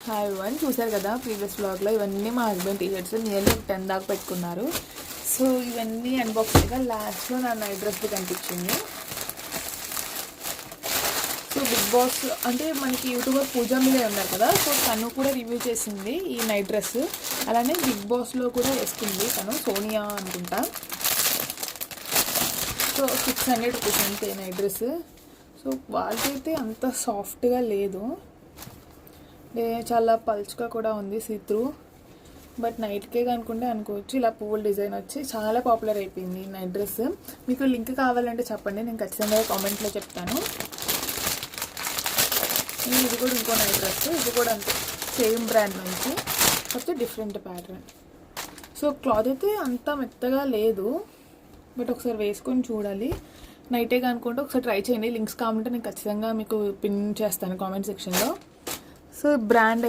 Hi one చూసారు కదా previous వ్లాగ్లో ఇవన్నీ మా హస్బెండ్ టీషర్ట్స్ నియర్లీ 10 దాకా పెట్టుకున్నారు. సో ఇవన్నీ అన్బాక్సింగ్గా లాస్ట్లో నా నైట్ డ్రెస్ కనిపించింది. సో బిగ్ బాస్ అంటే మనకి యూట్యూబర్ పూజా మీదే ఉన్నారు కదా, సో తను కూడా రివ్యూ చేసింది ఈ నైట్ డ్రెస్. అలానే బిగ్ బాస్లో కూడా వేసుకుంది తను, సోనియా అనుకుంటా. సో 600 రూపీస్ అంతే నైట్ డ్రెస్. సో క్వాలిటీ అయితే అంత సాఫ్ట్గా లేదు, చాలా పల్చ్గా కూడా ఉంది, సీత్రూ. బట్ నైట్కే అనుకుంటే అనుకోవచ్చు. ఇలా పువ్వుల డిజైన్ వచ్చి చాలా పాపులర్ అయిపోయింది నైట్ డ్రెస్. మీకు లింక్ కావాలంటే చెప్పండి, నేను ఖచ్చితంగా కామెంట్లో చెప్తాను. ఇది కూడా ఇంకో నైట్ డ్రెస్, ఇది కూడా అంతే సేమ్ బ్రాండ్ నుంచి, కాకపోతే డిఫరెంట్ ప్యాటర్న్. సో క్లాత్ అయితే అంత మెత్తగా లేదు, బట్ ఒకసారి వేసుకొని చూడాలి. నైటే అనుకుంటే ఒకసారి ట్రై చేయండి. లింక్స్ కావాలంటే నేను ఖచ్చితంగా మీకు పిన్ చేస్తాను కామెంట్ సెక్షన్లో. So brand